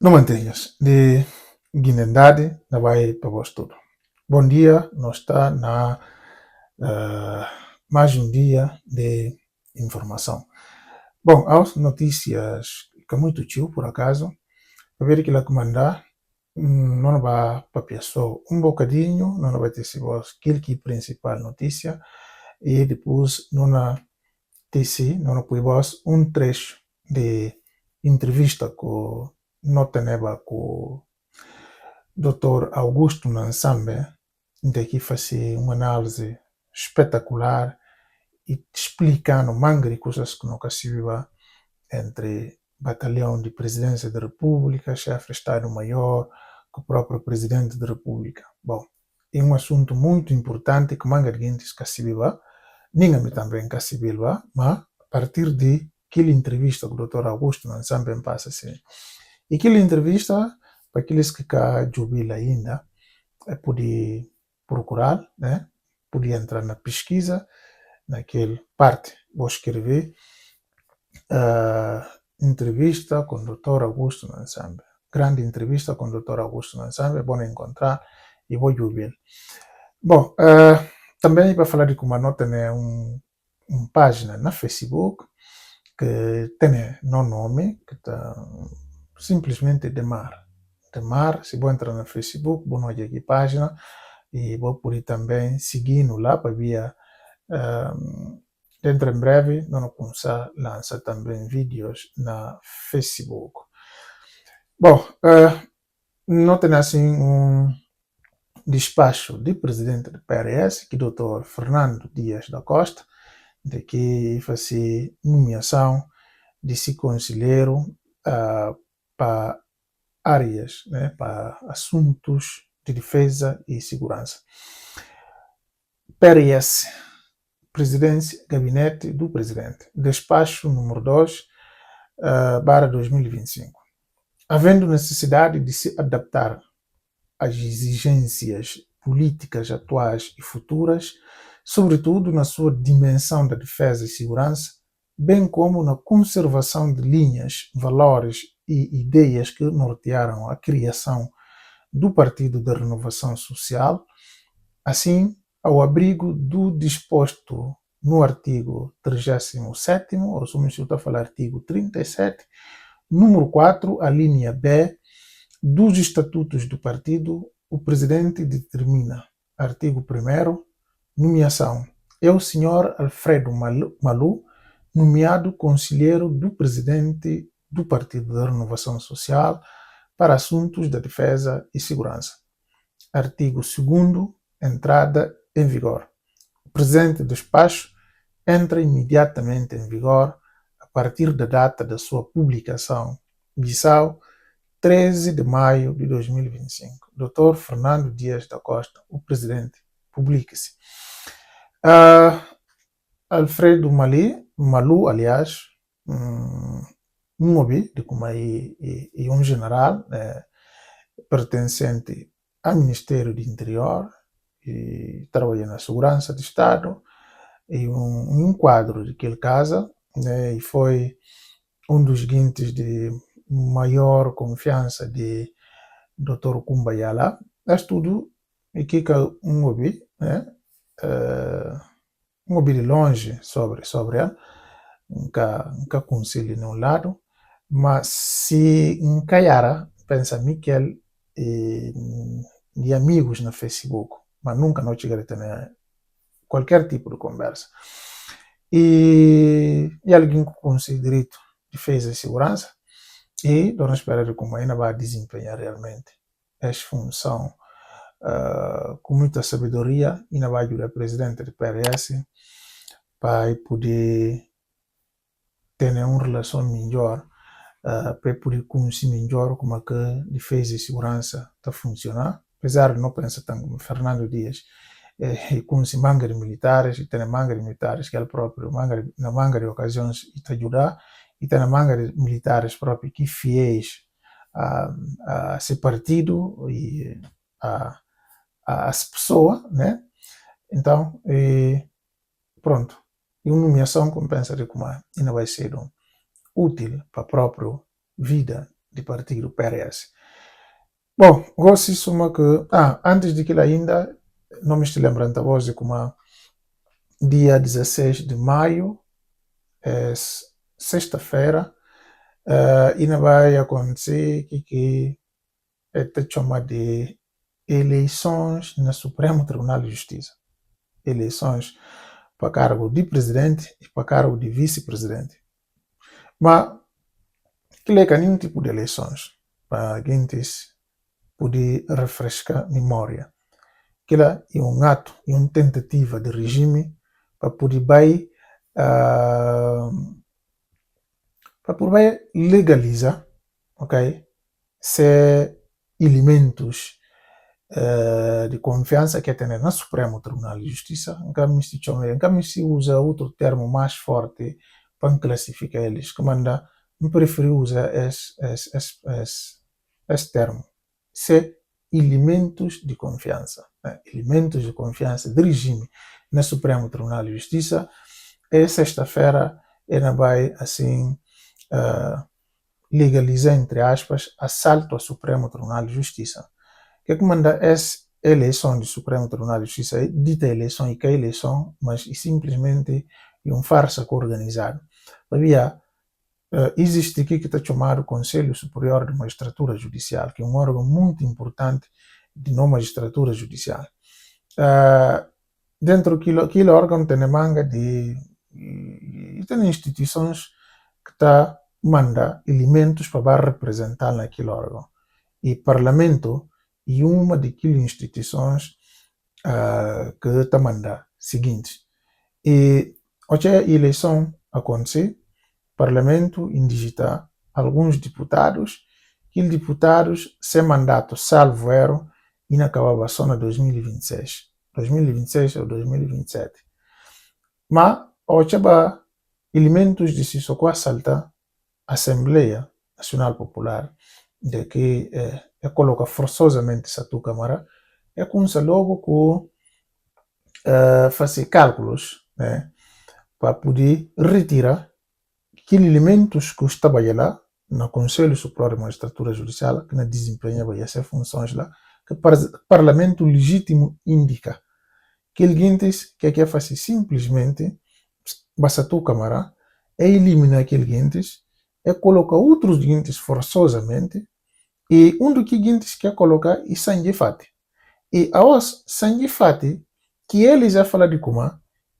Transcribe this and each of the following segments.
Não mantenhas de Guinendade, na vai para vós tudo. Bom dia, nós está na mais um dia de informação. Bom, as notícias que muito tio, por acaso, a ver que lá comandar, não vai para pessoa um bocadinho, não vai ter se vos aquilo que é principal notícia, e depois não ter se, não põe vos um trecho de entrevista com Noteneba com Dr. Augusto Nansambe, de que faz uma análise espetacular e explicando mangre coisas que nunca se viu entre batalhão de presidência da República, chefe de Estado-Maior, com o próprio presidente da República. Bom, é um assunto muito importante que manga gente se viu, ninguém também se viu, mas a partir de aquela entrevista que o Dr. Augusto Nansambe passa assim. E aquela entrevista, para aqueles que cá jubila ainda, poder procurar, né? Podia entrar na pesquisa, naquele parte, vou escrever entrevista com o Dr. Augusto Nansambe. Grande entrevista com o Dr. Augusto Nansambe, é bom encontrar e vou jubilar. Bom, também para falar de como a nota né, uma página na Facebook que tem no nome, que está simplesmente Demar. Demar, se vou entrar no Facebook, vou olhar aqui a página e vou poder também seguindo lá para via dentro em breve não começar a lançar também vídeos na Facebook. Bom, não tem assim despacho de presidente do PRS, que o Dr. Fernando Dias da Costa, de que faz nomeação de se conselheiro para áreas, né, para assuntos de defesa e segurança. PRS, Presidência, Gabinete do Presidente, despacho número 2, barra 2025. Havendo necessidade de se adaptar às exigências políticas atuais e futuras, sobretudo na sua dimensão da defesa e segurança, bem como na conservação de linhas, valores e ideias que nortearam a criação do Partido da Renovação Social, assim, ao abrigo do disposto no artigo 37º, ou se me está a falar artigo 37, número 4, a linha B, dos estatutos do partido, o presidente determina, artigo 1º, nomeação. É o senhor Alfredo Malu, nomeado conselheiro do presidente do Partido da Renovação Social para assuntos da defesa e segurança. Artigo 2º, entrada em vigor. O presente despacho entra imediatamente em vigor a partir da data da sua publicação. Bissau, 13 de maio de 2025. Dr. Fernando Dias da Costa, o presidente. Publique-se. Alfredo Malu, aliás, um hobby de como é um general pertencente ao Ministério do Interior e trabalha na Segurança do Estado e um quadro daquele caso, né, e foi um dos guintes de maior confiança de Dr. Kumbayala. Mas tudo e que um hobby, né, um hobby de longe sobre ele, nunca conselho nenhum lado, mas se encaiara, pensa Miquel de amigos no Facebook, mas nunca não chegarei a ter qualquer tipo de conversa. E alguém com esse direito de defesa e segurança, e vamos esperar como ainda vai desempenhar realmente essa função com muita sabedoria, e ainda vai ajudar o presidente do PRS para poder ter uma relação melhor, para poder conhecer melhor como é que a defesa e segurança está funcionando. Apesar de não pensar tanto como Fernando Dias, conhece manga de militares, e tem manga de militares que ele próprio, na manga de ocasiões, está ajudar, e tem manga de militares próprios que fiéis a esse partido e a essa pessoa, né? Então, pronto. E uma nomeação, como pensa de como ainda vai ser útil para a própria vida do partido PRS. Bom, gosto suma que antes de que ainda não me estou lembrando hoje como dia 16 de maio, sexta-feira, ainda vai acontecer que é chamado de eleições no Supremo Tribunal de Justiça. Eleições para cargo de presidente e para cargo de vice-presidente. Mas que é nenhum tipo de eleições para a gente poder refrescar a memória. Que é ato, é uma tentativa de regime para poder legalizar, ok, se elementos de confiança que tem no Supremo Tribunal de Justiça. Nunca se usa outro termo mais forte para classificar eles, que manda, eu prefiro usar esse termo. Se elementos de confiança, elementos de confiança de regime no Supremo Tribunal de Justiça. E sexta-feira ela vai assim legalizar, entre aspas, assalto ao Supremo Tribunal de Justiça. Que manda essa eleição do Supremo Tribunal de Justiça, dita eleição e que é eleição, mas simplesmente é um farsa organizado. Havia existe aqui que está chamado Conselho Superior de Magistratura Judicial, que é um órgão muito importante de magistratura judicial. Dentro daquele órgão tem manga de tem instituições que está manda elementos para representar naquele órgão. E parlamento é uma daquelas instituições que está manda seguinte. E hoje a eleição acontecer, parlamento indigita alguns deputados, aqueles deputados sem mandato, salvo erro, inacabava só na 2026 ou 2027. Mas hoje há elementos de se socorrer assaltar a Assembleia Nacional Popular, de que coloca forçosamente essa tua Câmara, começa logo com fazer cálculos, né, para poder retirar aqueles elementos que estava lá no Conselho Superior de Magistratura Judicial, que não desempenhava essas funções lá, que o Parlamento legítimo indica que ele que quer fazer simplesmente basta tua Câmara eliminar aqueles guintes e colocar outros guintes forçosamente, e do que guintes quer colocar é sangue fati. E aos sangue fati, que ele já fala de como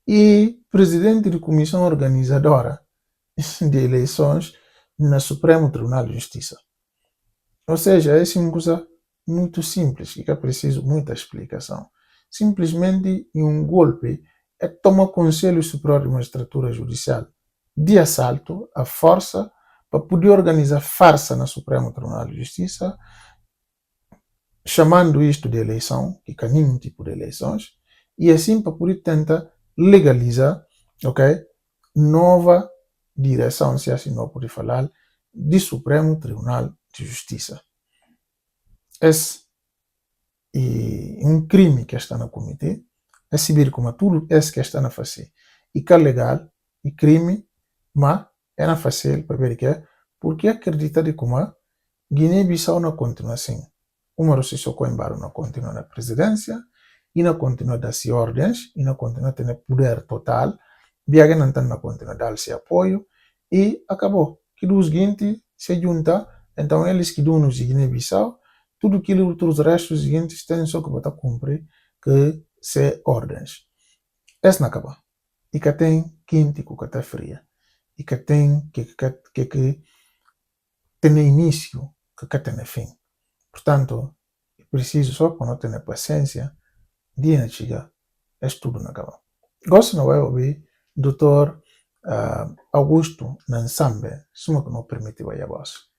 e presidente da comissão organizadora de eleições no Supremo Tribunal de Justiça. Ou seja, essa é uma coisa muito simples, que é preciso muita explicação. Simplesmente em um golpe toma o Conselho Superior de Magistratura Judicial de assalto à força para poder organizar farsa no Supremo Tribunal de Justiça, chamando isto de eleição, que é nenhum tipo de eleições, e assim para poder tentar legalizar, ok, nova direção, se assim não pode falar, do Supremo Tribunal de Justiça. Esse é um crime que está a cometer, é saber como tudo isso que está a fazer. E que é legal, e crime, mas é na fazer para ver que é, porque acredita de como Guiné-Bissau não continua assim. O Umaru Sissoko Embalo não continua na presidência, e não continua a dar-se ordens, e não continua a ter poder total, Biaga não continua a dar-se apoio, e acabou. Que dos guintes se junta, então eles que dão nos Guiné-Bissau, tudo aquilo outros restos seguintes têm só que botar cumprir que se ordens. Esse não acaba. E que tem quente com que está fria. E que tem que tem início, que tem fim. Portanto, é preciso só para não ter paciência, dia chegar, é tudo não acaba. Gosto não vai ouvir Dr. Augusto Nansambe, suma que não permite vai a voz.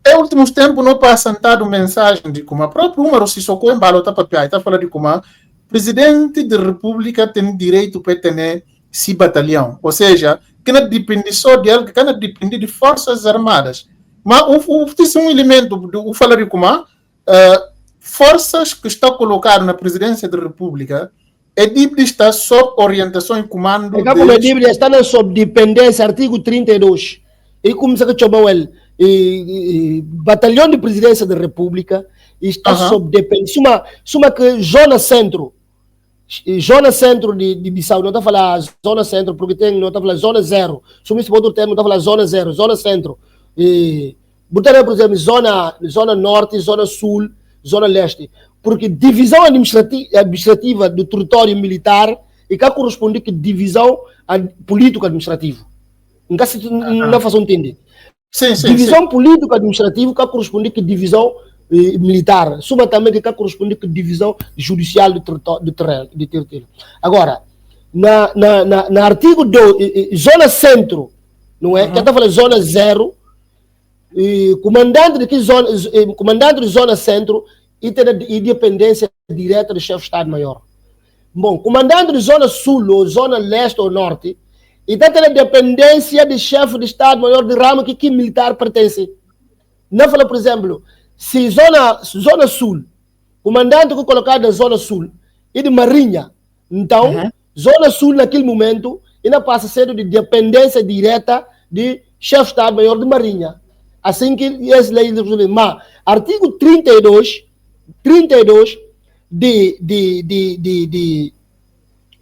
Em últimos tempos, não passa sentado mensagem de como a própria Umaru Sissoko Embalo está falando de como o presidente da República tem direito para ter esse batalhão. Ou seja, que não depende só de ele, que não depende de forças armadas. Mas o um elemento, o falar de como forças que estão colocadas na presidência da República, é dívida está sob orientação e comando. É como a dívida está sob dependência, artigo 32. e começa a chamar ele batalhão de presidência da República está sob dependência suma que zona centro de Bissau, não está a falar zona centro, porque não está a falar zona zero. Se o outro termo, não está a falar zona zero, zona centro. Botaria, por exemplo, zona norte, zona sul, zona leste. Porque divisão administrativa do território militar e que corresponde com divisão político-administrativa. Não faço entender. Divisão político-administrativa que corresponde com divisão militar, suma também que corresponde com divisão judicial do território. Agora, na artigo 2, zona centro, não é? Que está falando zona zero, comandante de zona centro e tem independência direta do chefe de Estado-Maior. Bom, comandante de zona sul, ou zona leste ou norte, e tem a dependência do chefe de Estado-Maior de ramo que militar pertence. Não fala, por exemplo, se zona sul, comandante que colocado na zona sul e de marinha, então, zona sul naquele momento, ainda passa a ser de dependência direta de chefe de Estado-Maior de marinha. Assim que esse lei mas artigo 32 de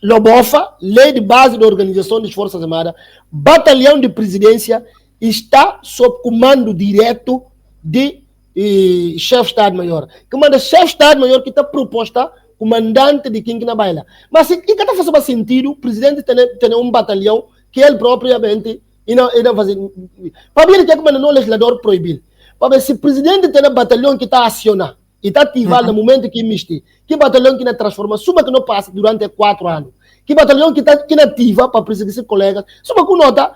Lobofa, lei de base da organização das Forças Armadas, batalhão de presidência está sob comando direto de chefe de Estado-Maior. Comanda chefe de Estado-Maior que está proposta comandante de quem que na baila. Mas se que está fazendo sentido, o presidente tem um batalhão que ele propriamente e não fazer. Para mim, que é como o legislador proibir. Para ver se o presidente tem um batalhão que está acionado e está ativado no momento que existe, que batalhão que não transforma, suma que não passa durante 4 anos. Que batalhão que não ativa para perseguir seus colegas. Suma que nota,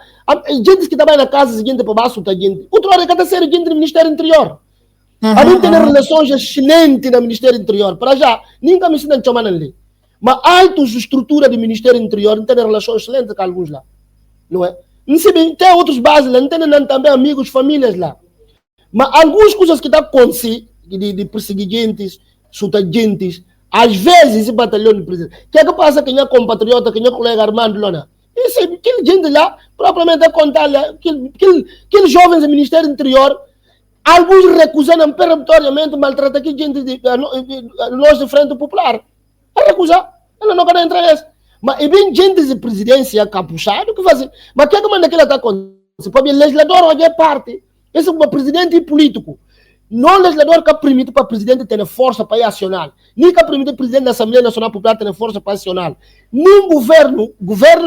gente que trabalha na casa seguinte para baixo, gente. Outra hora que está sendo gente do Ministério Interior. A mim tem relações excelentes no Ministério Interior. Para já, ninguém me ensina a chamar ali. Mas altas estruturas do Ministério Interior não tem relações excelentes com alguns lá. Não é? Não sei bem, tem outros bases lá, não tem também amigos, famílias lá. Mas algumas coisas que estão acontecendo, de perseguir gente, chutar gente, às vezes esse batalhão de presidente. O que é que passa com minha compatriota, com minha colega Armando Lona? Isso é aquele gente lá, propriamente a contar lá, aqueles jovens do Ministério Interior, alguns recusando peremptoriamente maltratar aqui gente nós de Frente Popular. A recusar, ela não quer entrar nessa. Mas é bem gente de presidência capuchado que fazem. Mas o que é que manda que ela está acontecendo? Para o legislador hoje é parte. Esse é um presidente político. Não o legislador que permite para o presidente ter força para ir acionar. Nem que permite o presidente da Assembleia Nacional Popular ter força para acionar. Nem governo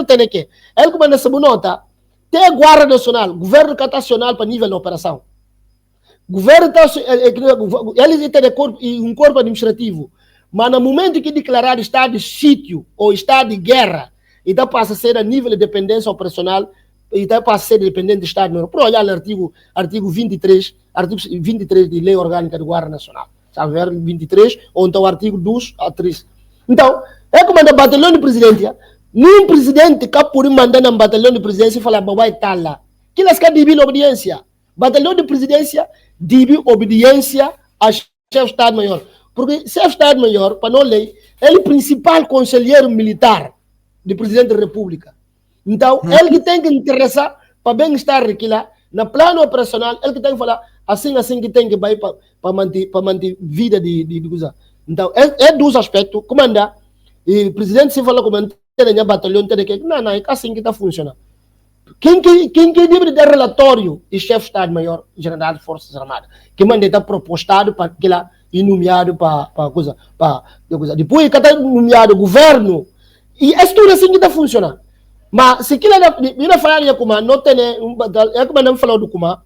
tem que. Ele que manda essa nota, tem a Guarda Nacional, governo que está acional para nível de operação. Governo ele tem um corpo administrativo. Mas no momento que declarar estado de sítio ou estado de guerra, então passa a ser a nível de dependência operacional, então passa a ser dependente do Estado. Por olhar no artigo 23 de Lei Orgânica do Guarda Nacional. Sabe ver? 23, ou então o artigo 2 a 3. Então, é como o batalhão de presidência, nenhum presidente que por mandar no batalhão de presidência e falar, vai estar lá. Que elas querem dividir obediência. Batalhão de presidência divide obediência ao chefe de Estado-Maior. Porque o chefe de Estado-Maior, para não lei, ele é o principal conselheiro militar do presidente da República. Então, ele que tem que interessar para bem-estar aqui lá, no plano operacional, ele que tem que falar assim que tem que ir para manter vida de coisa. Então, é dos aspectos, comandar, e o presidente se fala como tem batalhão, tem que não, é assim que está funcionando. Quem deve dar relatório é o chefe de Estado-Maior General de Forças Armadas, que manda estar propostado para que lá e nomeado para coisa. Depois que está nomeado o governo, e é tudo assim que está funcionando. Mas se aquilo não falar de Kuma, não tem é como não falou do Kuma,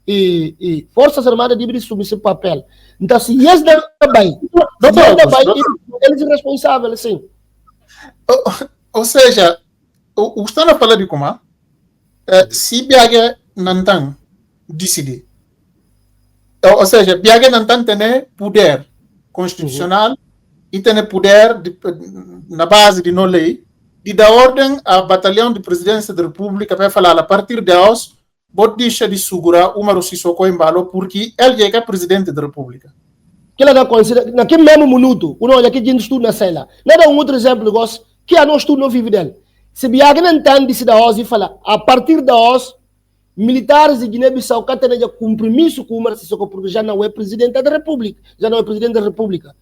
e Forças Armadas devem assumir esse papel. Então, se eles não bem, eles são responsáveis, sim. Ou seja, o que está a falar de Kuma, se Biaga não decidir, ou seja, Biaga não tem poder constitucional e tem poder na base de não lei de dar ordem ao batalhão de presidência da República para falar a partir de hoje pode deixar de segurar o Umaru Sissoko Embalo porque ele é presidente da República. Que ela dá consideração naquele mesmo minuto, o nome aqui de estudo na cela. Não dá um outro exemplo negócio que a nós estudo não vive dele. Se Biaga não entende se da hoje e fala a partir da hoje militares de Guiné-Bissau que têm compromisso com o Umar Sissoko porque já não é presidente da República, já não é presidente da República.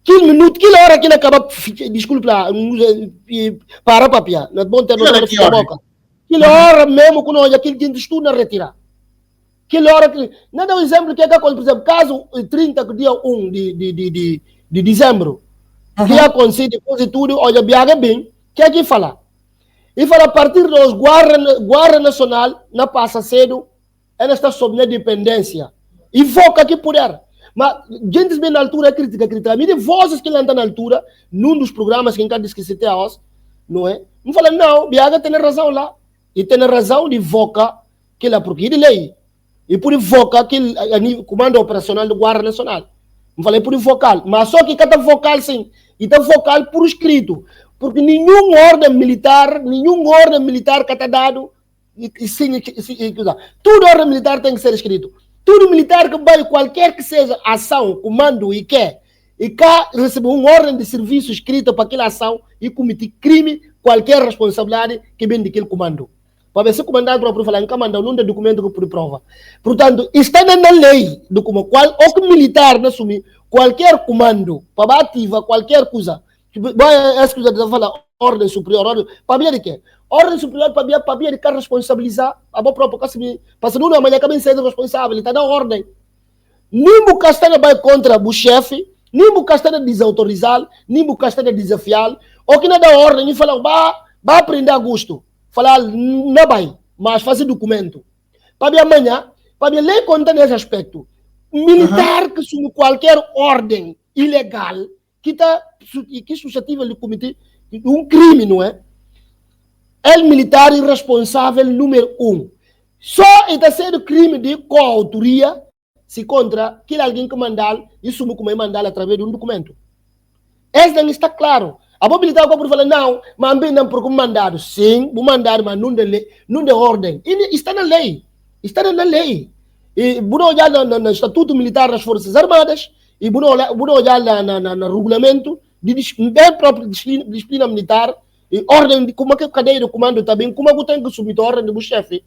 Aquele minuto, aquela hora que ele acaba, desculpe lá, para papiar, não é bom ter noção da boca. Aquela hora mesmo, quando olha aquele dia de estudo, não retirar. Aquela hora que, não dá um exemplo que acontece, por exemplo, caso 30, dia 1 de dezembro, que acontece depois de tudo, olha, viaja bem, que é que fala? E fala, a partir dos Guarda Nacional, não passa cedo, ela está sob a dependência. E foca aqui poder. Mas, gente bem na altura, crítica. A minha vozes que não estão na altura, num dos programas que a gente disse que não é? Não fala, não, Biaga tem razão lá. E tem razão de voca que ela porque de lei. E por voca que o comando operacional do Guarda Nacional. Não falei por vocal. Mas só que cada vocal, sim. E está vocal por escrito. Porque nenhuma ordem militar que está dado, tudo ordem militar tem que ser escrito. Tudo militar que vai, qualquer que seja ação, comando e cá recebeu uma ordem de serviço escrita para aquela ação e cometer crime, qualquer responsabilidade que vem daquele comando. Para ver se o comandante próprio falar, não mandar um documento que por prova. Portanto, está na lei do como qual ou que militar não assumir qualquer comando para ativar qualquer coisa. Essa coisa de falar ordem superior, ordem, para ver de quê? Ordem superior para ver de que responsabilizar a boa própria para não amanhã acabem sendo responsável, está na ordem. Nem o Castanha vai contra o chefe, nem o Castanha desautorizar, nem o Castanha desafiar, ou que não dá ordem e falar, vai aprender a gosto. Falar, não vai, mas fazer documento. Para ver amanhã, para ver lei conta nesse aspecto. Militar que assume qualquer ordem ilegal que é suscetível de cometer um crime, não é? É o militar irresponsável número 1. Só está sendo crime de coautoria se contra que alguém que mandar e assume como é mandar através de um documento. Esse não está claro. A militar pode falar, não, mas não por como mandado. Sim, o mandado, mas não de ordem. E está na lei. Está na lei. E vou olhar no Estatuto Militar das Forças Armadas e vou olhar no regulamento de própria disciplina militar e ordem de como é que a cadeia de comando também, como é que tem que submeter a ordem do chefe.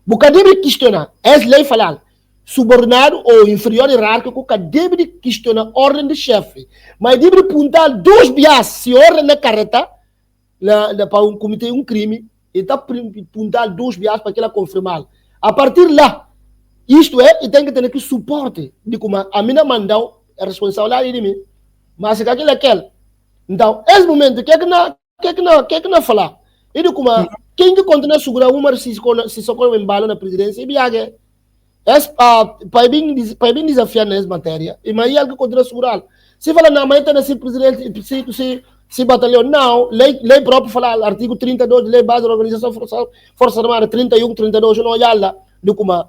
O que deve questionar, é lei falar, subordinado ou inferior hierárquico que deve questionar a ordem do chefe. Mas deve apontar 2 bias, se a ordem é correta, para um cometer um crime, e está apontar 2 bias para que ela confirmar. A partir de lá, isto é, e tem que ter que suporte de como a minha mandou é responsável de mim. Mas se aquele é aquele. Então, esse momento, o que é que não falar? E de como quem que continua a segurar uma se socorre em bala na presidência, e viaja. Para bem desafiar nessa matéria, e mas ele que continua a segurar. Se fala, não, mas está nesse presidente, se batalhão, não, lei própria fala, artigo 32, lei base da Organização Força Armada, 31, 32, não olha lá, de como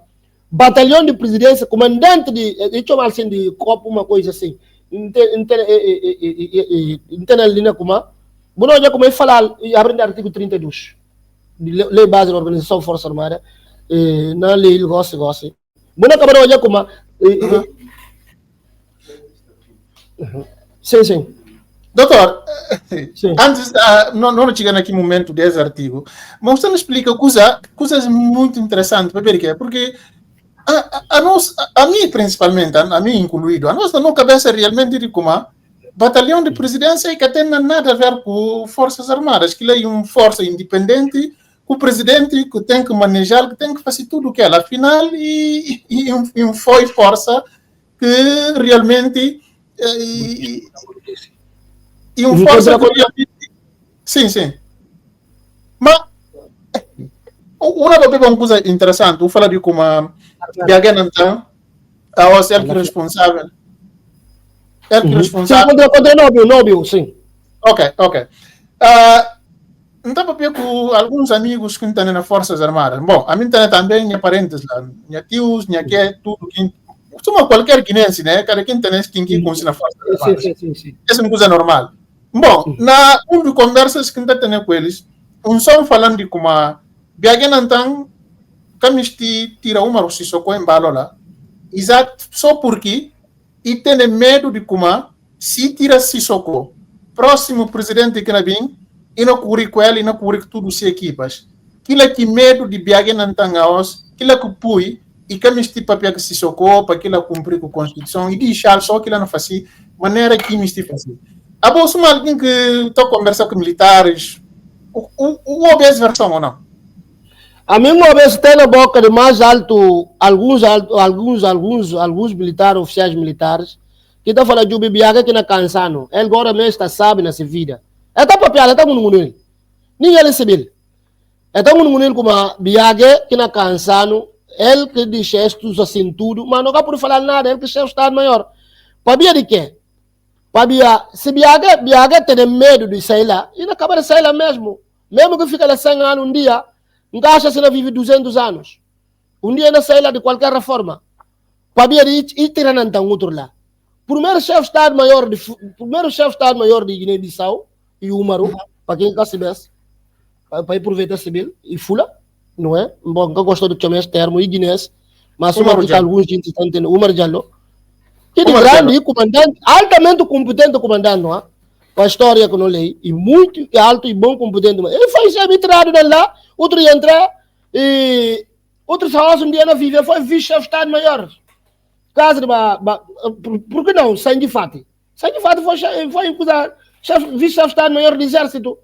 batalhão de presidência, comandante de chamar assim de copo, uma coisa assim, entende ali, né, como, não olha como ele fala, e abre artigo 32, lei base da Organização Força Armada, na lei, ele gosta. Bueno, acaba de olhar como. Sim. Doutor, Sim. antes, não chegando aqui no momento desse artigo, mas você nos explica coisas muito interessantes, para ver que é, porque a mim principalmente, a mim incluído, a nossa não cabeça realmente de como batalhão de presidência que tem nada a ver com Forças Armadas, que é uma força independente, o presidente que tem que manejar, que tem que fazer tudo o que ela, afinal, e foi força que realmente e uma força que realmente, sim. Mas uma coisa interessante, eu falo de como a então, a ser que responsável. Sim, contra Nóbio, sim. Ok. Então, porque com alguns amigos que estão nas Forças Armadas, bom, a mim também minha parentes lá, minha tios, minha que tudo, qualquer guinense, né? Cada quem tem quem conhece na Forças Armadas. Sim. Essa é uma coisa normal. Bom, na de conversas que está tendo com eles, só falando de como viagem então, que tira uma Sissoko em balo lá, exato, só porque e tem medo de como se tira Sissoko, próximo presidente que não vem, e não cobrir com ele, e não cobrir tudo as equipas. Kila que medo de viagem não tangaos, kila que pui, e que misti papel que se socorro para kila cumprir com a Constituição, e deixar só que lá não faz maneira que misti fazer. A bolsa alguém que está conversando com militares, o obes versão ou não? A mim uma vez tem na boca de mais alto, alguns militares, oficiais militares, que estão falando de Bibiaga que não cansano. Ele agora mesmo está sabe nessa vida. Ele está papel, ele está muito ninguém ele civil. Então, um como a Biaga, que na cansano, ele que diz gestos assim tudo, mas não dá por falar nada, ele que é o Estado-Maior. Para Bia de quê? Para Bia, se Biaga tem medo de sair lá, ele acaba de sair lá mesmo. Mesmo que fica lá 100 anos um dia, não acha que ele vive 200 anos. Um dia ele sai lá de qualquer forma. Para Bia de ir tirando então outro lá. Primeiro chefe de Estado-Maior de Guiné-Bissau, e Umaru, para quem quer saber, para aproveitar civil e fula, não é? Bom, eu gosto de chamar esse termo, e Guinness, mas uma que alguns gente estão entendendo, Umar Jallo, que de grande comandante, altamente competente comandante, não é? Para a história que eu não leio, e muito alto e bom competente. Ele foi arbitrado de lá, outro ia entrar, e outro só um dia na vive, foi vice-chefe de Estado-Maior. Caso de por que não? Sandy Fati. Sandy Fati foi inclusive vice-chefe de Estado-Maior do Exército.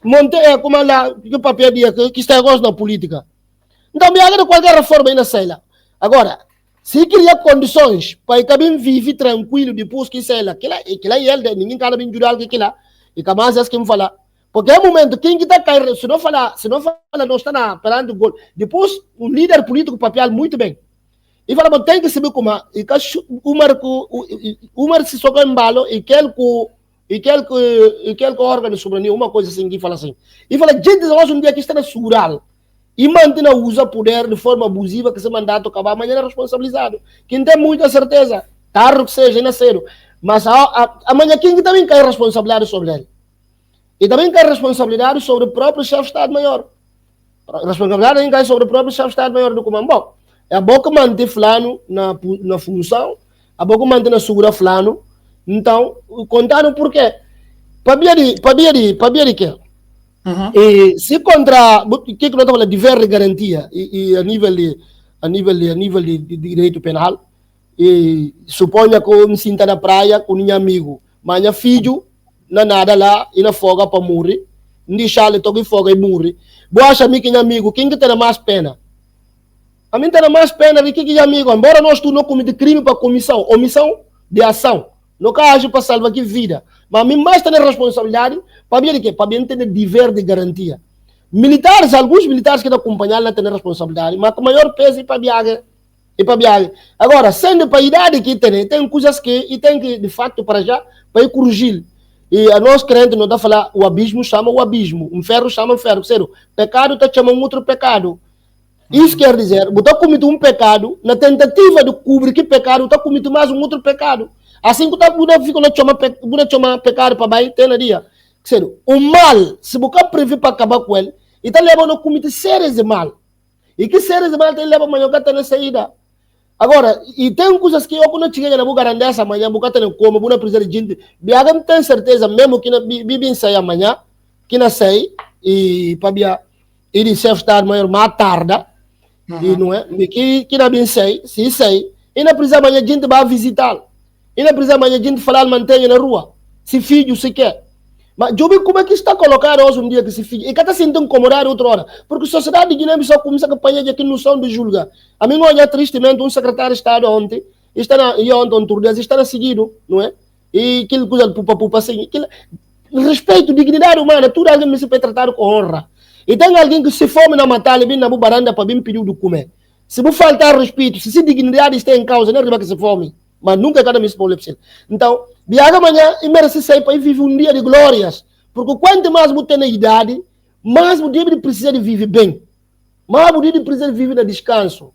Montei como lá, que papel dia que está gosto na política. Então, me agrada qualquer reforma aí na Sela. Agora, se cria condições para que vive tranquilo depois que Sela, que lá ele, ninguém cara bem jurar que lá, e que mais é que me falar. Porque é o momento, quem que está caindo, se não fala, não está na perante o gol. Depois, um líder político papel muito bem. E fala, tem que saber como, e que o Umar se soca em balo, e aquele órgão de soberania, uma coisa assim, que fala assim. E fala, gente, hoje um dia que está na segural e mantém usa poder de forma abusiva, que esse mandato acabar, amanhã é responsabilizado. Quem tem muita certeza, tarde que seja, ainda cedo. Mas amanhã quem também quer responsabilidade sobre ele? E também quer responsabilidade sobre o próprio chefe de Estado-Maior. Responsabilidade também cai sobre o próprio chefe de Estado-Maior do comando. Bom, é a boca manter fulano na função, a boca manter na segura fulano. Então, contaram por quê? Para ver que e se contra o que nós estamos falando de ver garantia e a nível de direito penal, e suponha que eu me sinta na praia com um amigo, mas minha filho na nada lá e na foga para morrer, não deixar ele tocar foga e morrer. Boa acha que é amigo, quem que tem mais pena? A mim tem mais pena do que é amigo, embora nós tu não comete crime para omissão de ação. Não age para salvar que vida. Mas a mim mais tem responsabilidade para ver que para bem ter dever de garantia. Militares, alguns militares que acompanhar não têm responsabilidade, mas com maior peso e para viagem. Agora, sendo para a idade que tem coisas que e tem que de fato para já para ir corrigir. E a nós crentes não dá falar o abismo chama o abismo, um ferro chama um ferro, sério. Pecado está chamando outro pecado. Isso quer dizer, você comete um pecado, na tentativa de cobrir que pecado, você comete mais um outro pecado. Assim que você fica no pecado para baixo, tem na dia. O mal, se você prever para acabar com ele, então leva a cometer séries de mal. E que séries de mal tem leva amanhã que está na saída. Agora, e tem coisas que eu não tinha na boca dessa amanhã, você tem como, você precisa de gente. Biaga não tem certeza, mesmo que não bibem sair amanhã, que não sai, e para Biaga, ele se estar maior mais tarde, e não é? Que não bem sai, se sai, e não precisa amanhã gente vai visitá-lo. E não precisa amanhã gente falar mantenha na rua. Se filho, se quer. Mas eu vi como é que está colocado hoje um dia que se filho. E que está sendo incomodado outra hora. Porque a sociedade de Guiné-Bissau começa a campanha de aqui no som de julga. A mim olha tristemente um secretário de Estado ontem, está na seguido, não é? E aquilo coisa de pupa assim. Respeito, dignidade humana, tudo alguém me se pode tratar com honra. E tem alguém que se fome na matar, ele vem na baranda para vir pedir o comer. Se não faltar respeito, se dignidade está em causa, não é que se fome. Mas nunca cada mês para o Então, viaja amanhã e merece sair para viver um dia de glórias. Porque quanto mais você tem idade, mais você precisa de viver bem. Mais você precisa de viver no descanso.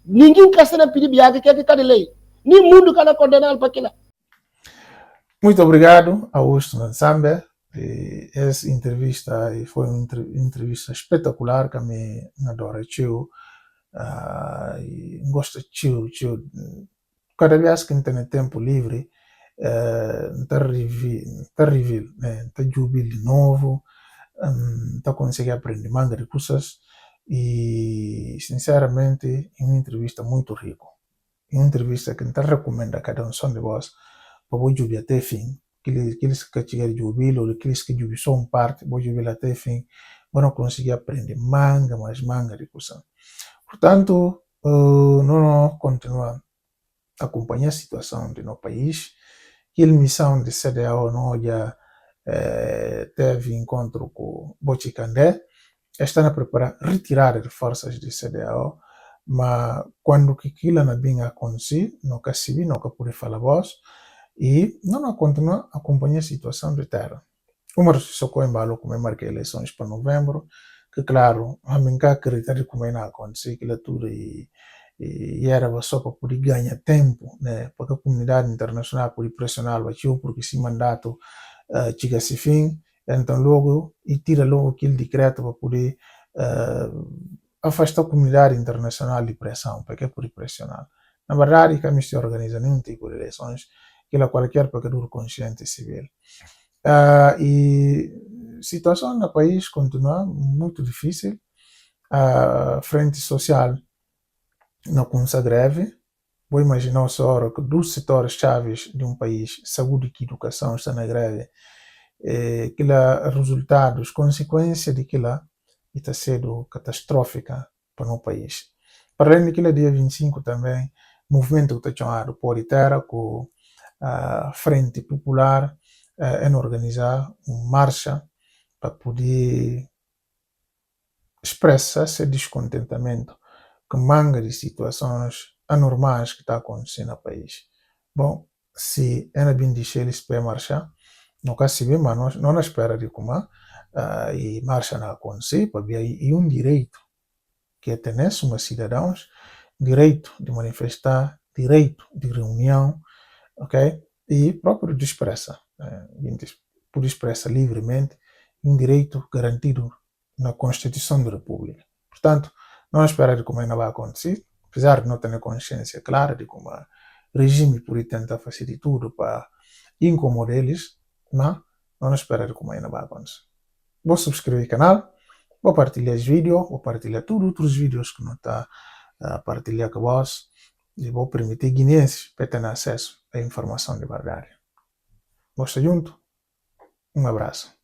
Ninguém quer ser pedir viagem que é que cada lei. Nem mundo quer condenar para aquilo. Muito obrigado, Augusto Nsambe. Essa entrevista foi uma entrevista espetacular que me adora. Gosto de cada vez que tem tempo livre, está jubilo de novo, tá conseguindo aprender manga de coisas e, sinceramente, é uma entrevista muito rica. É uma entrevista que eu recomendo a cada um de vós para vou ouvir até o fim. Aqueles que querem ouvir ou aqueles que ouvem só uma parte, vou ouvir até o fim, vão conseguir aprender manga, mais manga de coisas. Portanto, nós continuamos a acompanhar a situação do nosso país. A missão de CDAO não já teve encontro com Bochicandé, está a preparar retirada de forças de CDAO, mas quando aquilo não bem acontecer, nunca se viu, nunca pude falar voz, e não continua a acompanhar a situação de terra. Uma socorro em balo como marca eleições para novembro, que claro, a mim cá acreditar de como não acontecer aquilo tudo e era só para poder ganhar tempo, né, para que a comunidade internacional poder pressionar o porque esse mandato chega a esse fim, então logo, e tira logo aquele decreto para poder afastar a comunidade internacional de pressão, para que poder pressionar. Na verdade, que a se organiza nenhum tipo de eleições, que ela qualquer pecador consciente civil. E a situação no país continua muito difícil. A frente social não consegue greve. Vou imaginar só que dos setores chaves de um país, saúde e educação, estão na greve. Resultados, consequência de aquilo está sendo catastrófica para o país. Para além daquilo, dia 25 também, movimento que está chamado Pode Terra, com a Frente Popular, em organizar uma marcha para poder expressar esse descontentamento com manga de situações anormais que está acontecendo no país. Bom, se é bem de eles para marchar, não quer saber, mas nós não espera de como e marcha não acontecer, para ver e um direito que é ter uma cidadãos, direito de manifestar, direito de reunião, ok? E próprio de expressar, por expressar livremente, um direito garantido na Constituição da República. Portanto, não espera de como ainda vai acontecer, apesar de não ter consciência clara de como o regime por tentar fazer de tudo para incomodar eles, mas não espera de como ainda vai acontecer. Vou subscrever o canal, vou partilhar os vídeos, vou partilhar tudo outros vídeos que não está a partilhar com vós e vou permitir guineenses para ter acesso à informação de verdade. Vamos junto? Um abraço.